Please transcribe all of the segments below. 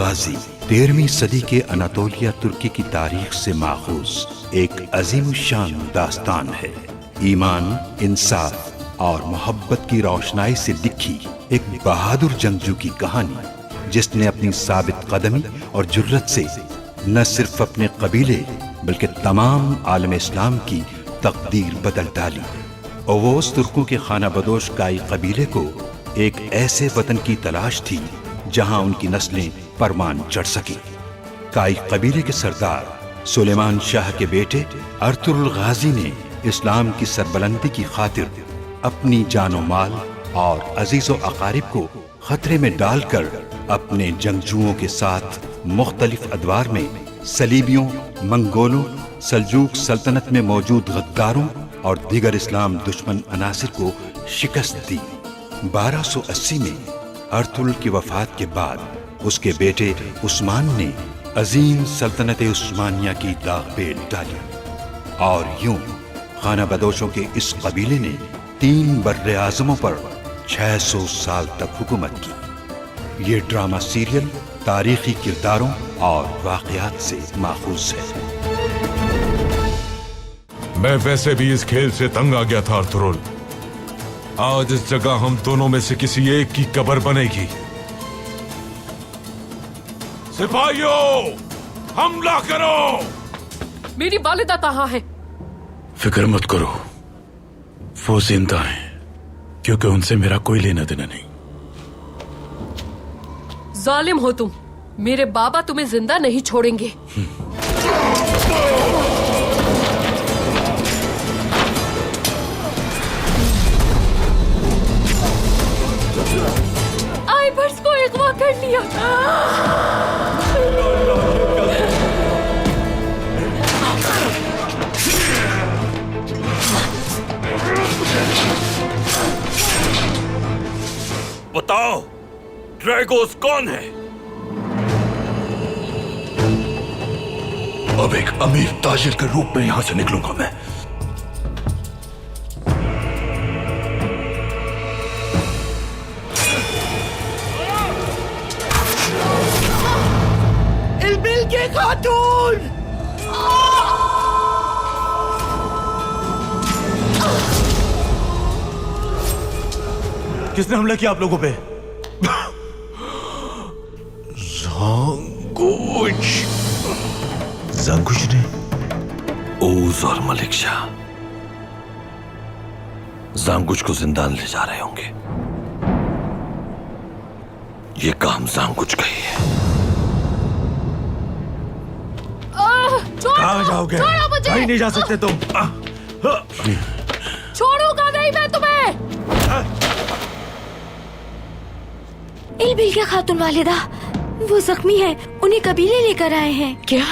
गाजी 13वीं सदी के अनातोलिया तुर्की की तारीख से माखूज एक अजीम शान दास्तान है। ईमान, इंसाफ और मोहब्बत की रोशनाई से लिखी एक बहादुर जंगजू की कहानी, जिसने अपनी साबित कदमी और जुर्रत से न सिर्फ अपने कबीले बल्कि तमाम आलम इस्लाम की तकदीर बदल डाली। ओवोस तुर्कों के खाना बदोश काई कबीले को एक ऐसे वतन की तलाश थी जहां उनकी नस्लें परमान चढ़ सकी। काई कबीले के सरदार सुलेमान शाह के बेटे अर्तुगरुल गाजी ने इस्लाम की सरबलंदी की खातिर अपनी जानो माल और अजीजो अकारिब को खतरे में डालकर अपने जंगजुओं के साथ मुख्तलिफ अदवार में सलीबियों, मंगोलों, सल्जूक सल्तनत में मौजूद गद्दारों और दीगर इस्लाम दुश्मन अनासिर को शिकस्त दी। 1280 में अर्तुगरुल की वफात के बाद उसके बेटे उस्मान ने अजीम सल्तनत उस्मानिया की दागबेल डाली और यूं खाना बदोशों के इस कबीले ने 3 बर्रे आज़मों पर 600 साल तक हुकूमत की। ये ड्रामा सीरियल तारीखी किरदारों और वाक़यात से माखूज है। मैं वैसे भी इस खेल से तंग आ गया था अर्तुगरुल। आज इस जगह हम दोनों में से किसी एक की कब्र बनेगी। सिपाहियों, हमला करो! मेरी वालिदा कहाँ है? फिक्र मत करो, वो जिंदा हैं, क्योंकि उनसे मेरा कोई लेना देना नहीं। जालिम हो तुम, मेरे बाबा तुम्हें जिंदा नहीं छोड़ेंगे। आइबर्स को अगवा कर लिया। बताओ, ड्रैगोस कौन है? अब एक अमीर ताजिर के रूप में यहां से निकलूंगा मैं। इल्बिल के खातून! किसने हमला किया आप लोगों पे? जांगुश ने। ओज और मलिक शाह जांगुश को जिंदान ले जा रहे होंगे। ये काम जांगुश का ही है। कहाँ जाओगे? कहीं नहीं जा सकते तुम। छोड़ूंगा नहीं मैं तुम्हें। इल्बिल के खातून वालिदा, वो जख्मी है, उन्हें कबीले लेकर आए हैं। क्या?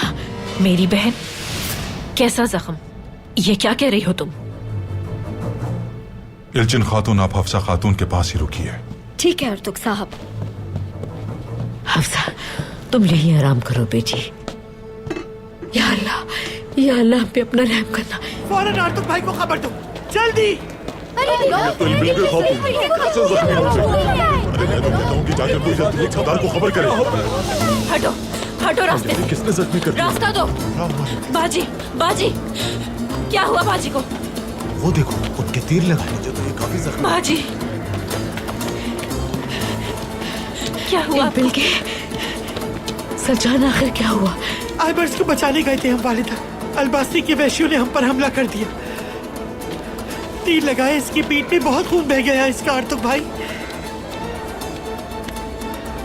मेरी बहन? कैसा जख्म? ये क्या कह रही हो तुम? इल्चिन खातून, आप हफ्सा खातून के पास ही रुकिए। ठीक है अर्तुग साहब। हफ्सा, तुम यहीं आराम करो बेटी। या अल्लाह, या अल्लाह हम पे अपना रहम करना। फौरन अर्तुग भाई को खबर दो, जल्दी। हटो, हटो रास्ते से। किसने जख्मी कर दिया? रास्ता दो। बाजी, बाजी, क्या हुआ बाजी को? वो देखो, उनके तीर लगाए जो तो ये काफी जख्मी। बाजी, क्या हुआ? इल्बिल के सजान, आखिर क्या हुआ? आइबर्स को बचाने गए थे हम वालिदा। अलबासी के वैश्यों ने हम पर हमला कर दिया। तीर लगाए, इसकी पीठ में बहुत खून बह गया इसका अर्तुग भाई।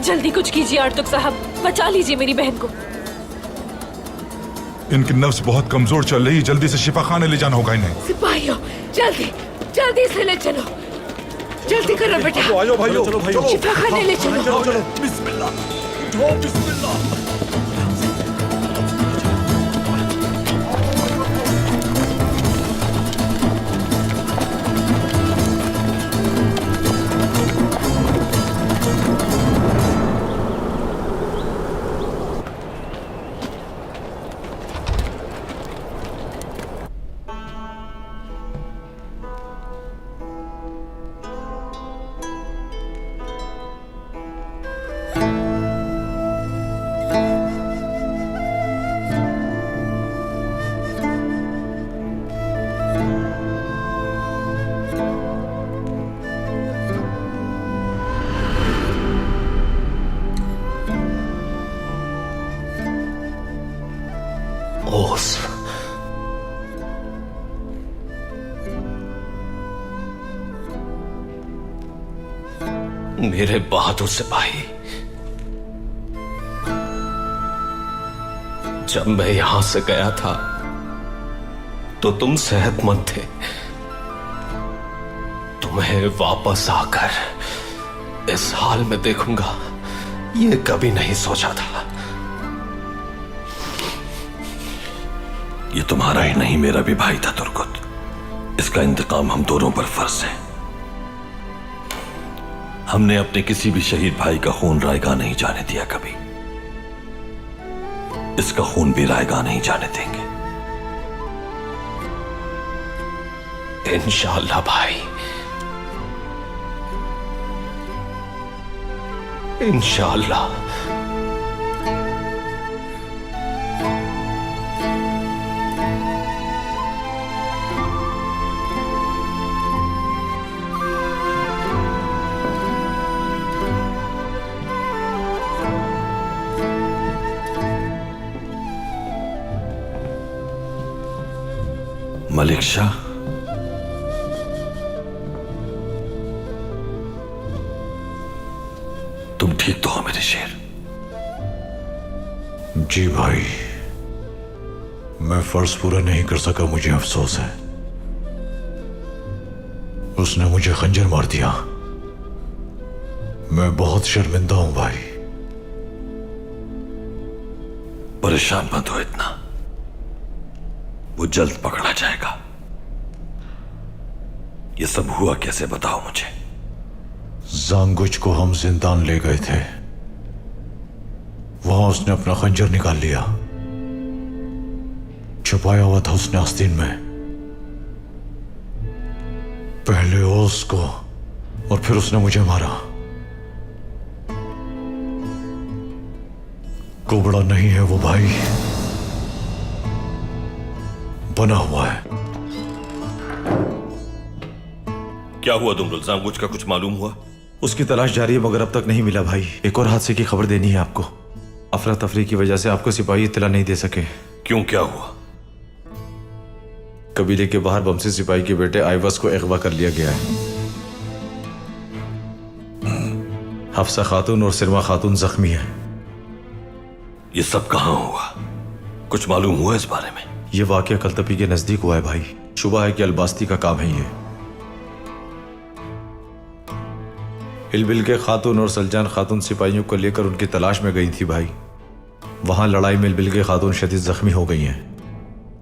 जल्दी कुछ कीजिए अर्तुग साहब, बचा लीजिए मेरी बहन को। इनकी नफ्स बहुत कमजोर चल रही, जल्दी से शिफा खाने ले जाना होगा इन्हें। सिपाहियों, जल्दी जल्दी से ले चलो, जल्दी करो बेटा। आयो भाइयों, चलो भाइयों, शिफा खाने ले चलो। चलो चलो, बिस्मिल्लाह, उठो, बिस्मिल्लाह। मेरे बहादुर सिपाही, जब मैं यहां से गया था तो तुम सेहतमंद थे। तुम्हें वापस आकर इस हाल में देखूंगा, ये कभी नहीं सोचा था। ये तुम्हारा ही नहीं, मेरा भी भाई था तुर्कुत। इसका इंतकाम हम दोनों पर फर्ज है। हमने अपने किसी भी शहीद भाई का खून रायगा नहीं जाने दिया कभी। इसका खून भी रायगा नहीं जाने देंगे। इंशाअल्लाह भाई, इंशाअल्लाह। मलिक शाह, तुम ठीक तो हो मेरे शेर? जी भाई, मैं फर्ज पूरा नहीं कर सका, मुझे अफसोस है। उसने मुझे खंजर मार दिया। मैं बहुत शर्मिंदा हूं भाई। परेशान मत हो इतना, वो जल्द पकड़ा जाएगा। ये सब हुआ कैसे, बताओ मुझे। जांगुच को हम जिंदान ले गए थे। वहां उसने अपना खंजर निकाल लिया। छुपाया हुआ था उसने आस्तीन में। पहले ओस को और फिर उसने मुझे मारा। कुबड़ा नहीं है वो भाई, बना हुआ है। क्या हुआ दुमरुल, जांगुच का कुछ मालूम हुआ? उसकी तलाश जारी है मगर अब तक नहीं मिला भाई। एक और हादसे की खबर देनी है आपको। अफरा तफरी की वजह से आपको सिपाही इत्तला नहीं दे सके। क्यों, क्या हुआ? कबीले के बाहर बमसी सिपाही के बेटे आइवस को अगवा कर लिया गया है। हफ्सा खातून और सिरमा खातून जख्मी है। ये सब कहां हुआ, कुछ मालूम हुआ इस बारे में? यह वाकया कलतपी के नजदीक हुआ है भाई। शुबा है कि अलबास्ती का काम है ये। हिलबिल के खातून और सलजान खातून सिपाहियों को लेकर उनकी तलाश में गई थी भाई। वहां लड़ाई में हिलबिल के खातून शदीद जख्मी हो गई हैं।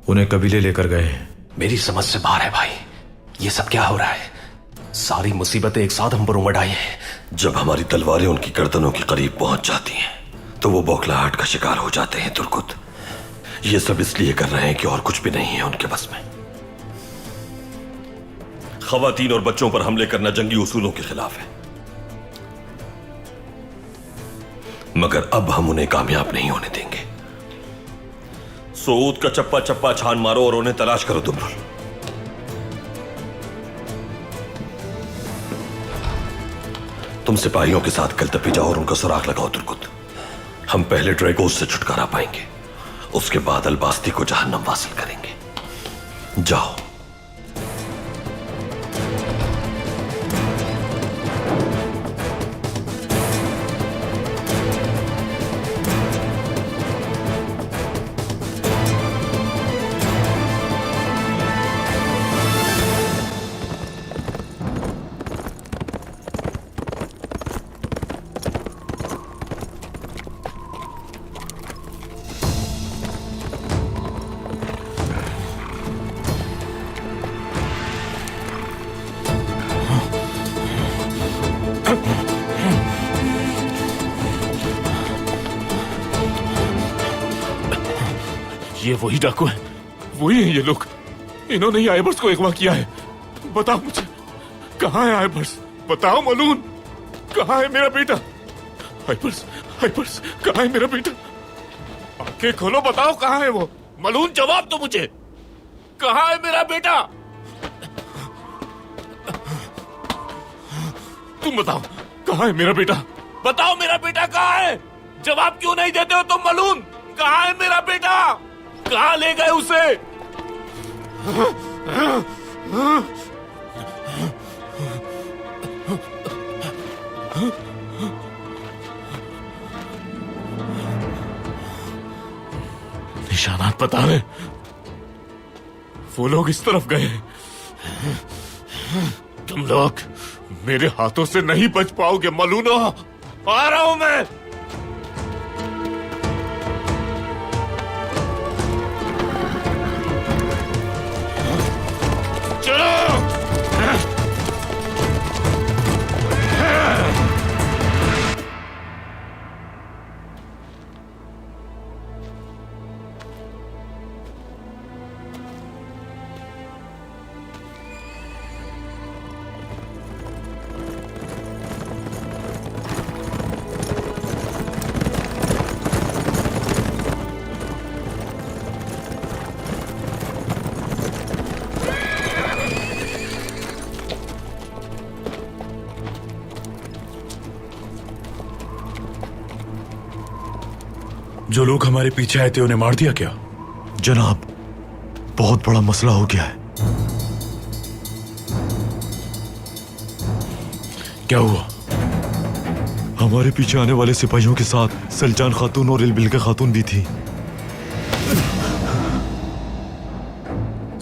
उन्हें कबीले लेकर गए हैं। मेरी समझ से बाहर है भाई, ये सब क्या हो रहा है? सारी मुसीबतें एक साथ हम पर उमड़ आई हैं। जब हमारी तलवारें उनकी गर्दनों के करीब पहुंच जाती हैं तो वो बौखलाहट का शिकार हो जाते हैं तुर्कुत। ये सब इसलिए कर रहे हैं कि और कुछ भी नहीं है उनके बस में। खवातीन और बच्चों पर हमले करना जंगी उसूलों के खिलाफ है, मगर अब हम उन्हें कामयाब नहीं होने देंगे। सऊद का चप्पा चप्पा छान मारो और उन्हें तलाश करो दुमरुल। तुम सिपाहियों के साथ कलतपी जाओ और उनका सुराग लगाओ तुर्कुत। हम पहले ड्रैगोस से छुटकारा पाएंगे, उसके बाद अलबास्ती को जहन्नम वासिल करेंगे। जाओ। ये वही डाकू है, वही है ये लोग। इन्होंने ही आइबर्स को अगवा किया है। बताओ मुझे, कहाँ है आइबर्स? बताओ मलून, कहाँ है मेरा बेटा? आइबर्स, आइबर्स, कहाँ है मेरा बेटा? आंखें खोलो, बताओ कहाँ है वो? मलून, जवाब दो मुझे, कहाँ है मेरा बेटा? तुम बताओ, कहाँ है मेरा बेटा? बताओ मेरा बेटा कहाँ है? जवाब क्यों नहीं देते हो तुम मलून? कहाँ है मेरा बेटा? कहाँ ले गए उसे? पता है वो लोग इस तरफ गए हैं। तुम लोग मेरे हाथों से नहीं बच पाओगे मलूनो। आ रहा हूं मैं। चलो। जो लोग हमारे पीछे आए थे उन्हें मार दिया क्या? जनाब, बहुत बड़ा मसला हो गया है। क्या हुआ? हमारे पीछे आने वाले सिपाहियों के साथ सलजान खातून और इलबिल्के खातून भी थी।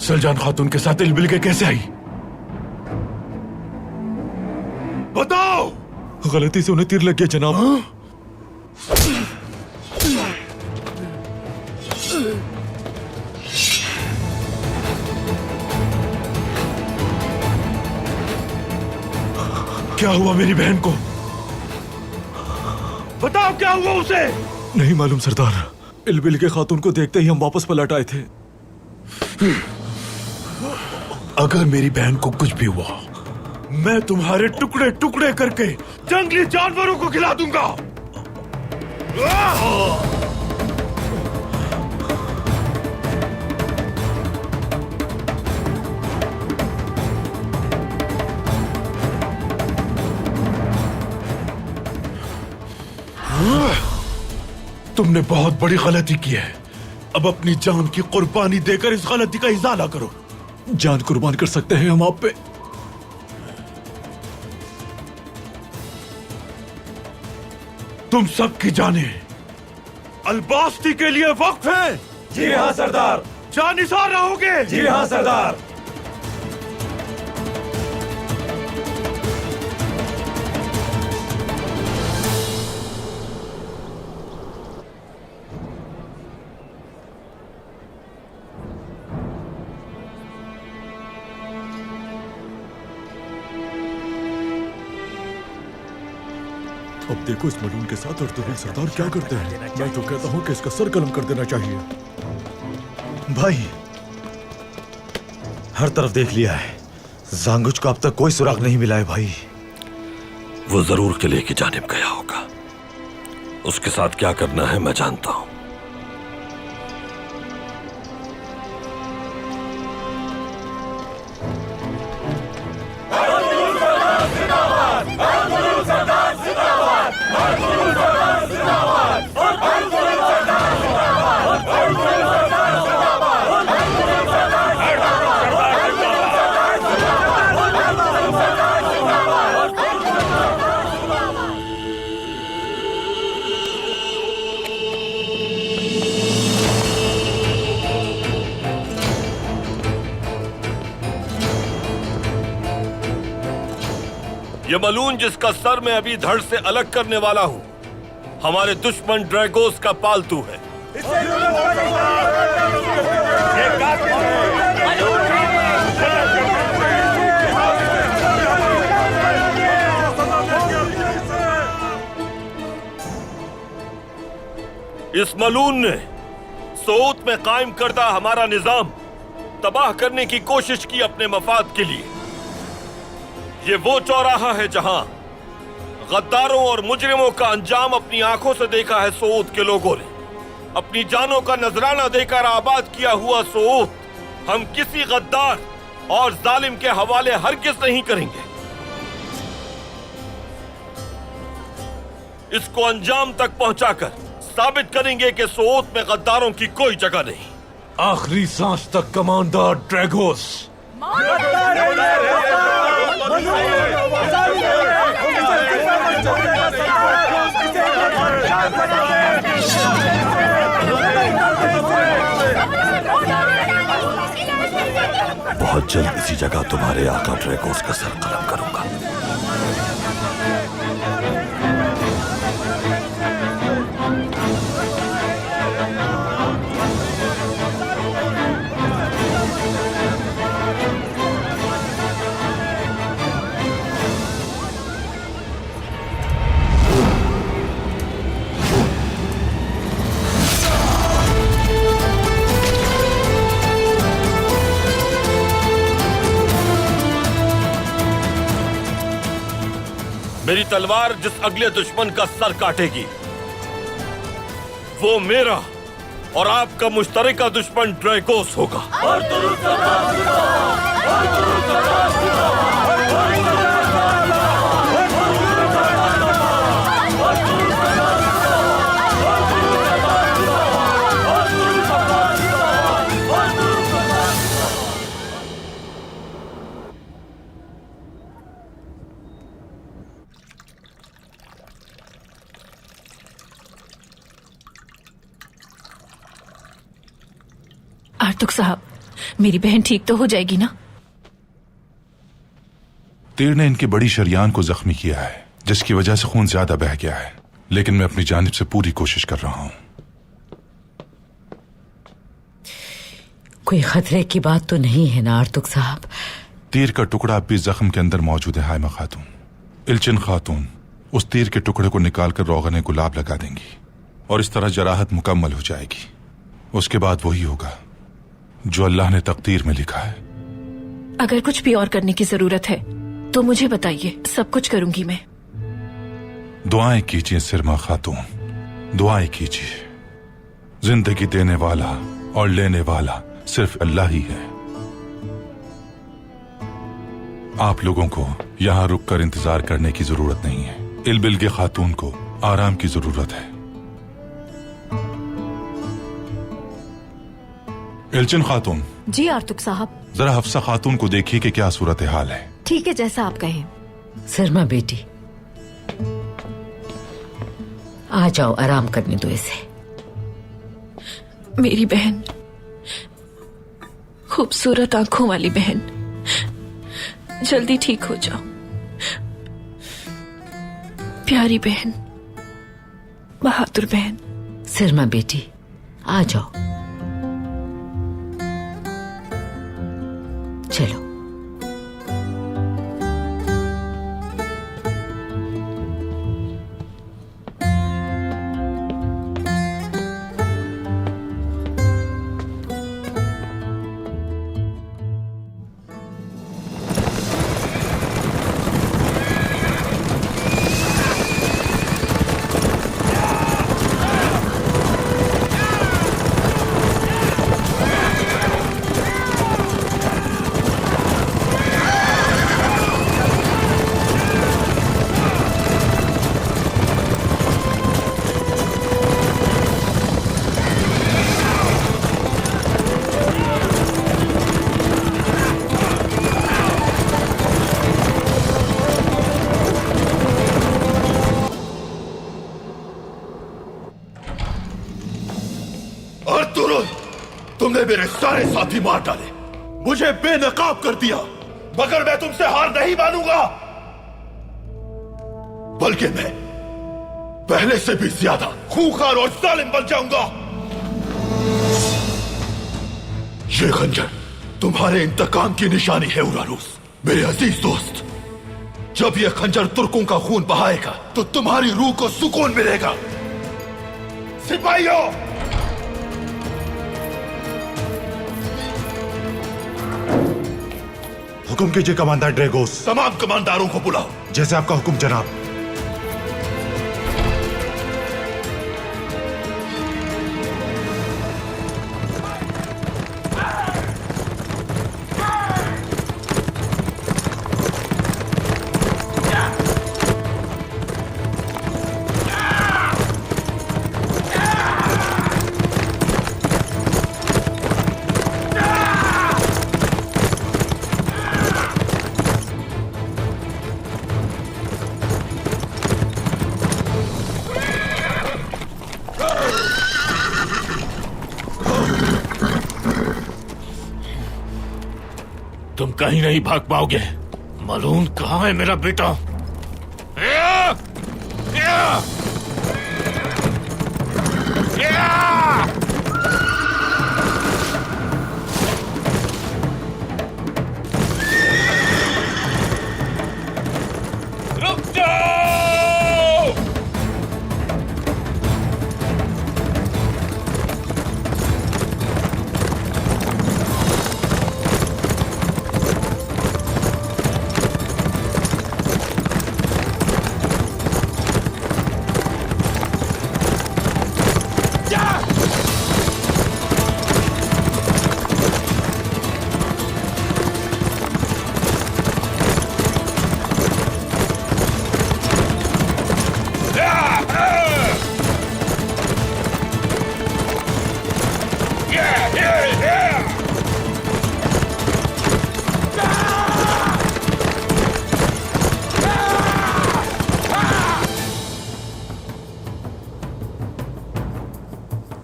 सलजान खातून के साथ इलबिल्के कैसे आई? बताओ। गलती से उन्हें तीर लग गया जनाब। क्या हुआ मेरी बहन को? बताओ क्या हुआ उसे? नहीं मालूम सरदार। इलबिल्के खातून को देखते ही हम वापस पलट आए थे। अगर मेरी बहन को कुछ भी हुआ, मैं तुम्हारे टुकड़े टुकड़े करके जंगली जानवरों को खिला दूंगा। तुमने बहुत बड़ी गलती की है। अब अपनी जान की कुर्बानी देकर इस गलती का इजाला करो। जान कुर्बान कर सकते हैं हम आप पे। तुम सबकी जानें अलबास्ती के लिए वक्फ है। जी हाँ सरदार। जानिसार रहोगे। जी हाँ सरदार। अब देखो इस मलून के साथ अर्तुगरुल सरदार क्या करते हैं। मैं तो कहता हूँ कि इसका सर कलम कर देना चाहिए। भाई, हर तरफ देख लिया है, जांगुच को अब तक कोई सुराग नहीं मिला है भाई। वो जरूर किले की जानिब गया होगा। उसके साथ क्या करना है मैं जानता हूं। ये मलून जिसका सर मैं अभी धड़ से अलग करने वाला हूँ, हमारे दुश्मन ड्रैगोस का पालतू है। इस मलून ने सोत में कायम करदा हमारा निजाम तबाह करने की कोशिश की अपने मफाद के लिए। ये वो चौराहा है जहां गद्दारों और मुजरिमों का अंजाम अपनी आंखों से देखा है सोत के लोगों ने। अपनी जानों का नजराना देकर आबाद किया हुआ सोत हम किसी गद्दार और जालिम के हवाले हरगिज नहीं करेंगे। इसको अंजाम तक पहुंचाकर साबित करेंगे कि सोत में गद्दारों की कोई जगह नहीं। आखिरी सांस तक कमांडर ड्रैगोस। बहुत जल्द इसी जगह तुम्हारे आका ड्रैगोस का सर कलम करूंगा। मेरी तलवार जिस अगले दुश्मन का सर काटेगी वो मेरा और आपका मुश्तरका दुश्मन ड्रैगोस होगा। आर्तुक साहब, मेरी बहन ठीक तो हो जाएगी ना? तीर ने इनकी बड़ी शरियान को जख्मी किया है, जिसकी वजह से खून ज्यादा बह गया है, लेकिन मैं अपनी जानिब से पूरी कोशिश कर रहा हूं। कोई खतरे की बात तो नहीं है ना आर्तुक साहब? तीर का टुकड़ा अब भी जख्म के अंदर मौजूद है हाइमा खातून। इल्चिन खातून उस तीर के टुकड़े को निकालकर रोगन गुलाब लगा देंगी और इस तरह जराहत मुकम्मल हो जाएगी। उसके बाद वही होगा जो अल्लाह ने तकदीर में लिखा है। अगर कुछ भी और करने की जरूरत है तो मुझे बताइए, सब कुछ करूंगी मैं। दुआएं कीजिए सिरमा खातून, दुआएं कीजिए। जिंदगी देने वाला और लेने वाला सिर्फ अल्लाह ही है। आप लोगों को यहां रुककर इंतजार करने की जरूरत नहीं है। इल्बिल के खातून को आराम की जरूरत है। इल्चिन खातून। जी आर्तुक साहब। जरा हफ्सा खातून को देखिए कि क्या सूरत हाल है। ठीक है, जैसा आप कहें। सरमा बेटी, आ जाओ, आराम करने दो इसे। मेरी बहन, खूबसूरत आंखों वाली बहन, जल्दी ठीक हो जाओ। प्यारी बहन, बहादुर बहन। सरमा बेटी, आ जाओ, चलो। तुमने मेरे सारे साथी मार डाले, मुझे बेनकाब कर दिया, मगर मैं तुमसे हार नहीं मानूंगा, बल्कि मैं पहले से भी ज्यादा खूंखार और जालिम बन जाऊंगा। ये खंजर तुम्हारे इंतकाम की निशानी है उरानूस, मेरे अजीज दोस्त। जब यह खंजर तुर्कों का खून बहाएगा तो तुम्हारी रूह को सुकून मिलेगा। सिपाहियों, हुक्म कीजिए कमांडर ड्रैगोस। तमाम कमांडरों को बुलाओ। जैसे आपका हुक्म जनाब। कहीं नहीं भाग पाओगे। मलून कहाँ है मेरा बेटा? या! या! या! रुक जाओ!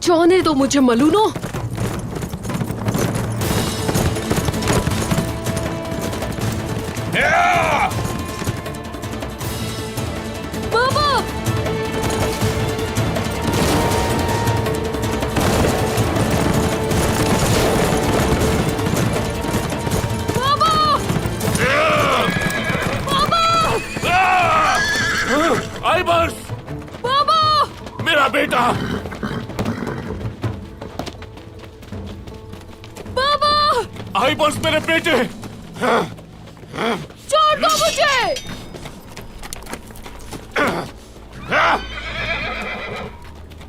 जाने दो मुझे मलूनो। बाबा! बाबा! बाबा! आइबर्स! बाबा! मेरा बेटा! बाबा! आइबर्स मेरे बेटे! छोड़ दो मुझे!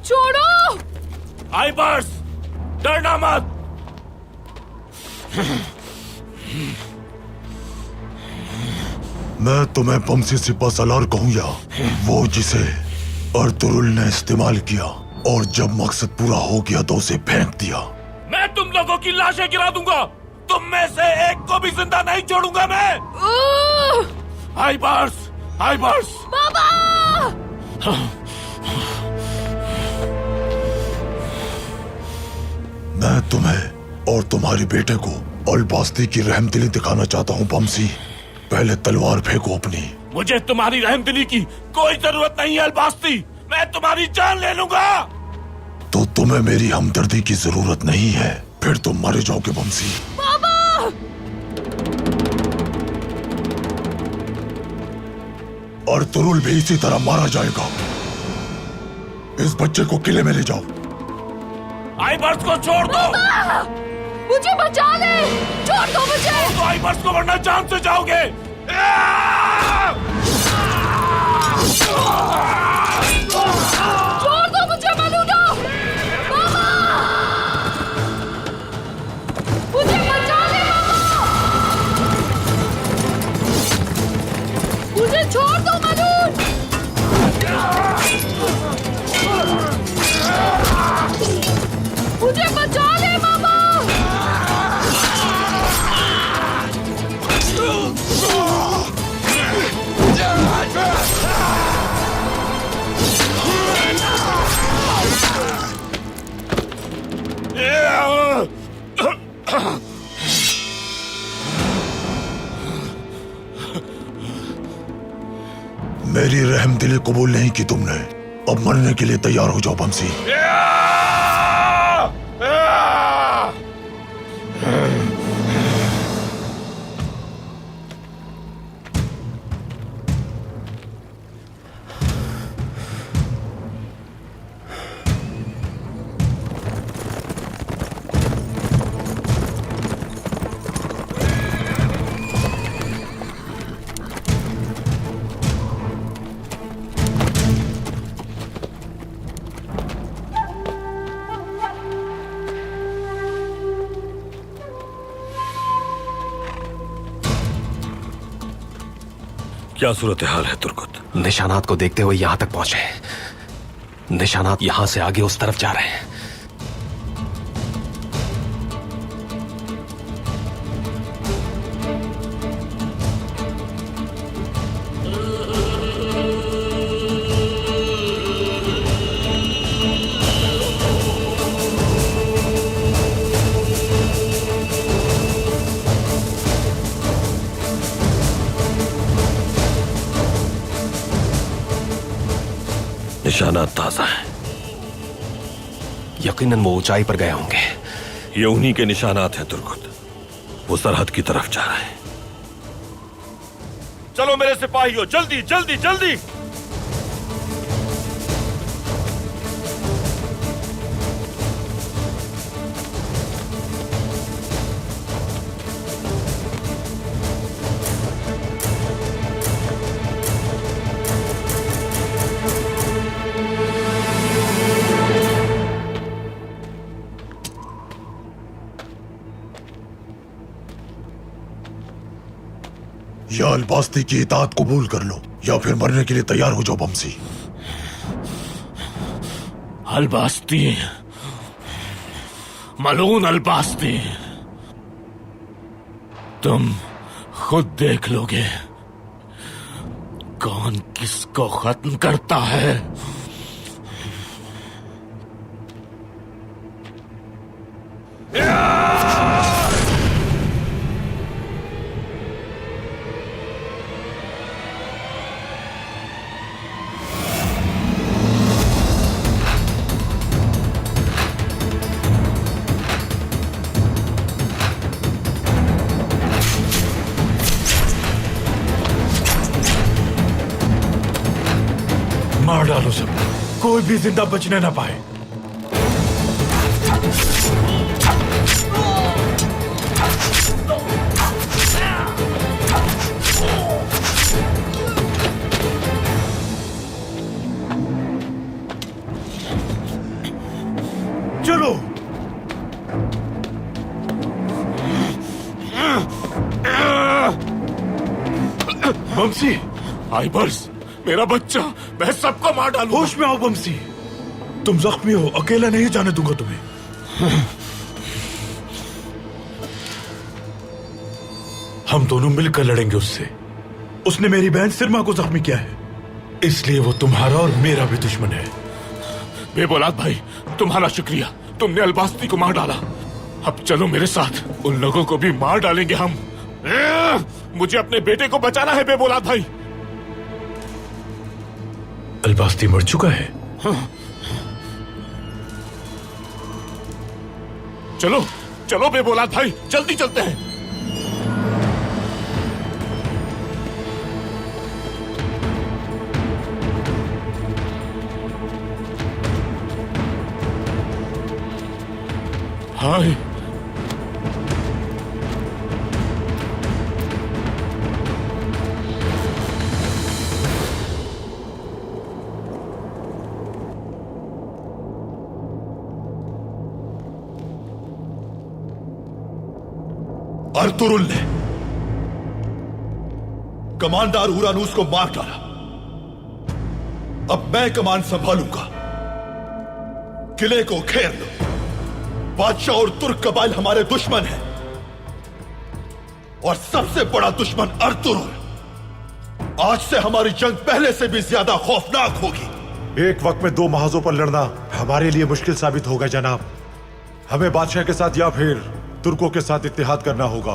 छोड़ो! आइबर्स! डरना मत! मैं तुम्हें बमसी सिपा सलार कहूं या वो जिसे अर्तुरुल ने इस्तेमाल किया और जब मकसद पूरा हो गया तो उसे फेंक दिया। मैं तुम लोगों की लाशें गिरा दूंगा। तुम में से एक को भी जिंदा नहीं छोड़ूंगा मैं। आइबर्स! आइबर्स! बाबा! मैं तुम्हें और तुम्हारे बेटे को अलबास्ती की रहमदिली दिखाना चाहता हूँ बमसी। पहले तलवार फेंको अपनी। मुझे तुम्हारी रहमदिली की कोई जरूरत नहीं है अलबास्ती। मैं तुम्हारी जान ले लूंगा। तो तुम्हें मेरी हमदर्दी की जरूरत नहीं है, फिर तुम मारे जाओगे बमसी। बाबा! अर्तुरुल भी इसी तरह मारा जाएगा। इस बच्चे को किले में ले जाओ। आइबर्स को छोड़ दो। मुझे बचा ले! छोड़ दो मुझे! छोड़ दो आइबर्स को वरना जान से जाओगे। छोड़ दो मुझे मलूनो! बाबा! मुझे बचा ले बाबा! मुझे छोड़ दो मलून! मुझे बचा ले बाबा! मेरी रहमदिली कबूल नहीं की तुमने। अब मरने के लिए तैयार हो जाओ बमसी। क्या सूरत हाल है तुर्कुत? निशानात को देखते हुए यहां तक पहुंचे। निशानात यहां से आगे उस तरफ जा रहे हैं। निशानात ताजा हैं। यकीनन वो ऊंचाई पर गए होंगे। ये उन्हीं के निशानात हैं तुर्कुत। वो सरहद की तरफ जा रहे हैं। चलो मेरे सिपाहियों, जल्दी जल्दी जल्दी। या अल्बास्ती की इताअत कबूल कर लो या फिर मरने के लिए तैयार हो जाओ बमसी। अलबास्ती, मलून अलबास्ती, तुम खुद देख लोगे कौन किसको खत्म करता है। मार डालो सब, कोई भी जिंदा बचने ना पाए। चलो बमसी, आइबर्स, मेरा बच्चा, मैं सबको मार डालूंगा। होश में आओ बमसी, तुम जख्मी हो, अकेला नहीं जाने दूंगा तुम्हें। हम दोनों मिलकर लड़ेंगे उससे। उसने मेरी बहन सिरमा को जख्मी किया है, इसलिए वो तुम्हारा और मेरा भी दुश्मन है। बेबौलाद भाई, तुम्हारा शुक्रिया, तुमने अलबास्ती को मार डाला। अब चलो मेरे साथ, उन लोगों को भी मार डालेंगे हम। मुझे अपने बेटे को बचाना है बेबौलाद भाई। अलबास्ती मर चुका है। हाँ। चलो चलो बेबौलाद भाई, जल्दी चलते हैं। हाय, अर्तुरुल ने कमांडर उरानूस को मार डाला। अब मैं कमान संभालूंगा। किले को घेर लो। बादशाह और तुर्क कबाइल हमारे दुश्मन हैं और सबसे बड़ा दुश्मन अर्तुरुल। आज से हमारी जंग पहले से भी ज्यादा खौफनाक होगी। एक वक्त में दो महाजों पर लड़ना हमारे लिए मुश्किल साबित होगा जनाब। हमें बादशाह के साथ या फिर तुर्कों के साथ इत्तेहाद करना होगा।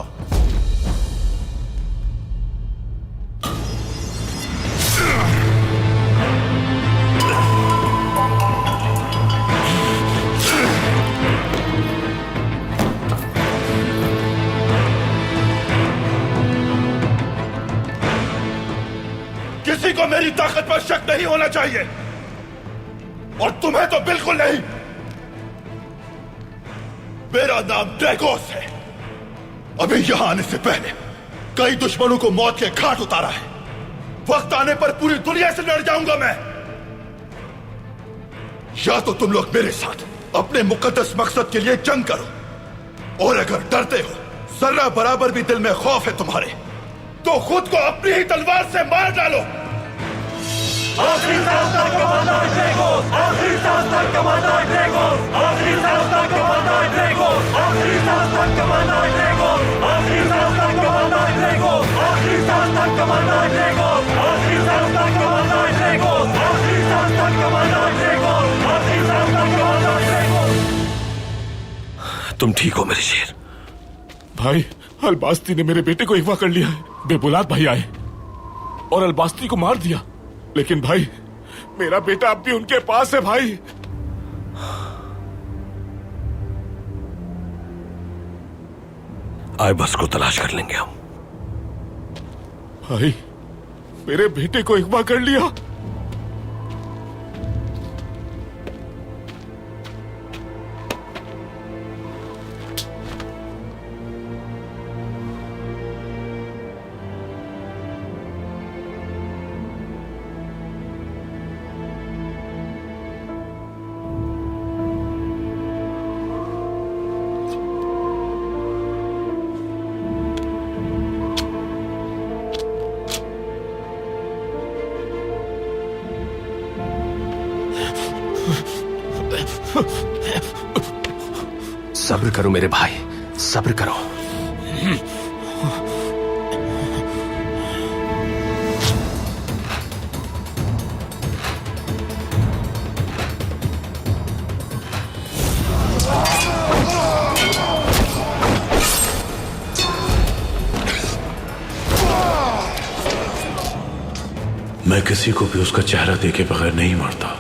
किसी को मेरी ताकत पर शक नहीं होना चाहिए और तुम्हें तो बिल्कुल नहीं। मेरा नाम ड्रैगोस है। अभी यहां आने से पहले कई दुश्मनों को मौत के घाट उतारा है। वक्त आने पर पूरी दुनिया से लड़ जाऊंगा मैं। या तो तुम लोग मेरे साथ अपने मुकद्दस मकसद के लिए जंग करो और अगर डरते हो, जर्रा बराबर भी दिल में खौफ है तुम्हारे, तो खुद को अपनी ही तलवार से मार डालो। आखिरी सांस तक कमांडर ड्रैगोस, आखिरी सांस तक कमांडर ड्रैगोस, आखिरी सांस तक कमांडर ड्रैगोस, आखिरी सांस तक कमांडर ड्रैगोस, आखिरी सांस तक कमांडर ड्रैगोस, आखिरी सांस तक कमांडर ड्रैगोस, आखिरी सांस तक कमांडर ड्रैगोस, आखिरी सांस तक कमांडर ड्रैगोस, आखिरी सांस तक कमांडर ड्रैगोस। तुम ठीक हो मेरे शेर? भाई, अलबास्ती ने मेरे बेटे को अगवा कर लिया है। बेबुलाद भाई आए और अलबास्ती को मार दिया। लेकिन भाई, मेरा बेटा अब भी उनके पास है भाई। आयबस को तलाश कर लेंगे हम। भाई मेरे बेटे को अगवा कर लिया। सब्र करो मेरे भाई, सब्र करो। मैं किसी को भी उसका चेहरा देखे बगैर नहीं मरता।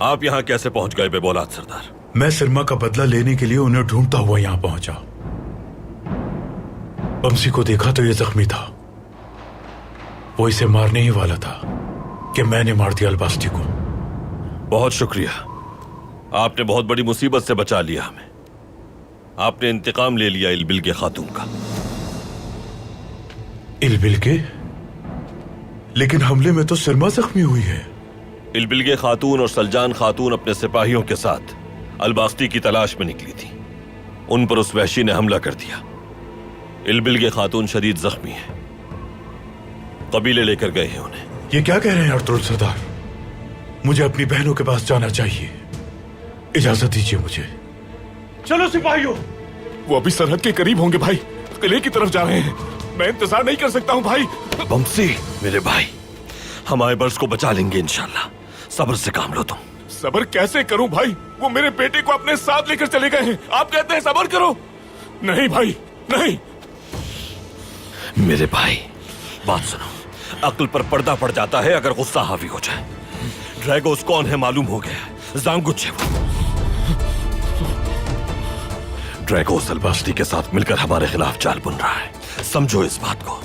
आप यहां कैसे पहुंच गए बेबौलाद सरदार? मैं सिरमा का बदला लेने के लिए उन्हें ढूंढता हुआ यहां पहुंचा। बमसी को देखा तो ये जख्मी था। वो इसे मारने ही वाला था कि मैंने मार दिया अलबास्ती को। बहुत शुक्रिया, आपने बहुत बड़ी मुसीबत से बचा लिया हमें। आपने इंतकाम ले लिया इलबिल के खातून का। इलबिल के? लेकिन हमले में तो सिरमा जख्मी हुई है। इलबिल के खातून और सलजान खातून अपने सिपाहियों के साथ अलबास्ती की तलाश में निकली थी। उन पर उस वहशी ने हमला कर दिया। इलबिल के खातून शदीद जख्मी है, कबीले लेकर गए हैं उन्हें। ये क्या कह रहे हैं अर्तुगरुल सरदार? मुझे अपनी बहनों के पास जाना चाहिए, इजाजत दीजिए मुझे। चलो सिपाहियों। वो अभी सरहद के करीब होंगे भाई, किले की तरफ जा रहे हैं। मैं इंतजार नहीं कर सकता हूँ भाई। बमसी मेरे भाई, हम आयबर्स को बचा लेंगे इंशाल्लाह। सब्र से काम लो तुम। सब्र कैसे करूं भाई? वो मेरे बेटे को अपने साथ लेकर चले गए हैं। आप कहते हैं सब्र करो? नहीं भाई नहीं। मेरे भाई बात सुनो, अक्ल पर पर्दा पड़ जाता है अगर गुस्सा हावी हो जाए। ड्रैगोस कौन है मालूम हो गया है, जांगुच है वो। ड्रैगोस अलबास्ती के साथ मिलकर हमारे खिलाफ जाल बुन रहा है। समझो इस बात को,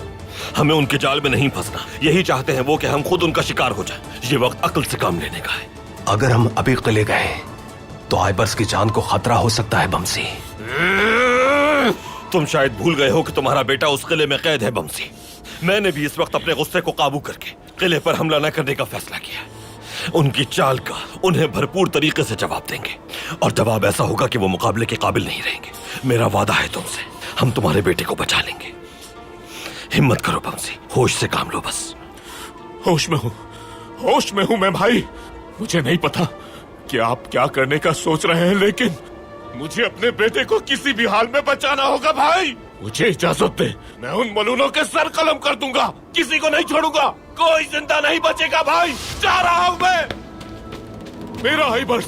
हमें उनके जाल में नहीं फंसना। यही चाहते हैं वो कि हम खुद उनका शिकार हो जाए। ये वक्त अक्ल से काम लेने का है। अगर हम अभी किले गए तो आयबर्स की जान को खतरा हो सकता है बमसी। तुम शायद भूल गए हो कि तुम्हारा बेटा उस किले में कैद है बमसी। मैंने भी इस वक्त अपने गुस्से को काबू करके किले पर हमला न करने का फैसला किया। उनकी चाल का उन्हें भरपूर तरीके से जवाब देंगे, और जवाब ऐसा होगा कि वो मुकाबले के काबिल नहीं रहेंगे। मेरा वादा है तुमसे, हम तुम्हारे बेटे को बचा लेंगे। हिम्मत करो बमसी, होश से काम लो बस। होश में हूँ, होश में हूँ मैं भाई। मुझे नहीं पता कि आप क्या करने का सोच रहे हैं, लेकिन मुझे अपने बेटे को किसी भी हाल में बचाना होगा भाई। मुझे इजाजत दे, मैं उन मलूनों के सर कलम कर दूंगा। किसी को नहीं छोड़ूंगा, कोई जिंदा नहीं बचेगा भाई। जा रहा हूं मैं। मेरा आयबर्स।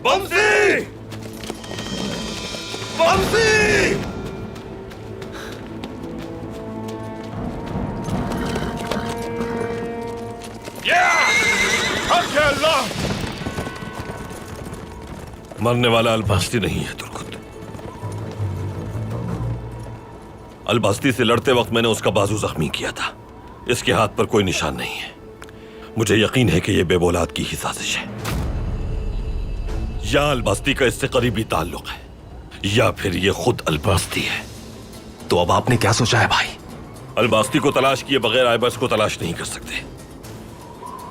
बमसी! बमसी! अल्लाह! मरने वाला अलबास्ती नहीं है तुर्कुत। अलबास्ती से लड़ते वक्त मैंने उसका बाजू जख्मी किया था। इसके हाथ पर कोई निशान नहीं है। मुझे यकीन है कि यह बेबौलाद की ही साजिश है। या अलबास्ती का इससे करीबी ताल्लुक है, या फिर यह खुद अलबास्ती है। तो अब आपने क्या सोचा है भाई? अलबास्ती को तलाश किए बगैर आयबर्स को तलाश नहीं कर सकते।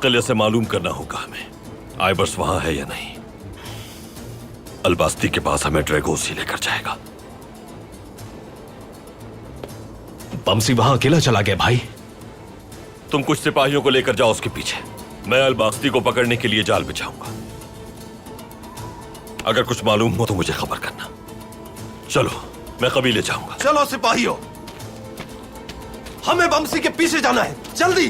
किले से मालूम करना होगा हमें आयबर्स वहां है या नहीं। अलबास्ती के पास हमें ड्रैगोस ही लेकर जाएगा। बमसी वहां अकेला चला गया भाई। तुम कुछ सिपाहियों को लेकर जाओ उसके पीछे। मैं अलबास्ती को पकड़ने के लिए जाल बिछाऊंगा। अगर कुछ मालूम हो तो मुझे खबर करना। चलो, मैं कबीले जाऊंगा। चलो सिपाहियों, हमें बमसी के पीछे जाना है, जल्दी।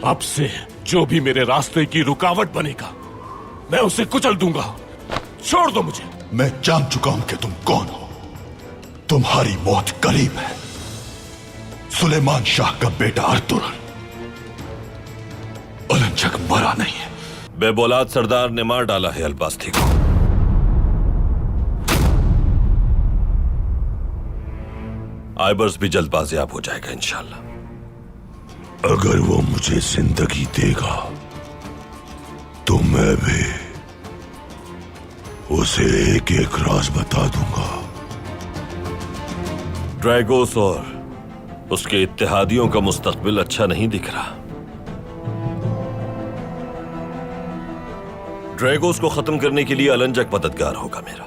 अब से जो भी मेरे रास्ते की रुकावट बनेगा, मैं उसे कुचल दूंगा। छोड़ दो मुझे। मैं जान चुका हूं कि तुम कौन हो। तुम्हारी मौत करीब है। सुलेमान शाह का बेटा अर्तुगरुल अलंजक मरा नहीं है। बेबौलाद सरदार ने मार डाला है अलबास्ती को। आइबर्स भी जल्द बाजियाब हो जाएगा इंशाल्लाह। अगर वो मुझे जिंदगी देगा तो मैं भी उसे एक एक राज बता दूंगा। ड्रैगोस और उसके इत्तेहादियों का मुस्तकबिल अच्छा नहीं दिख रहा। ड्रैगोस को खत्म करने के लिए अलंजक मददगार होगा मेरा।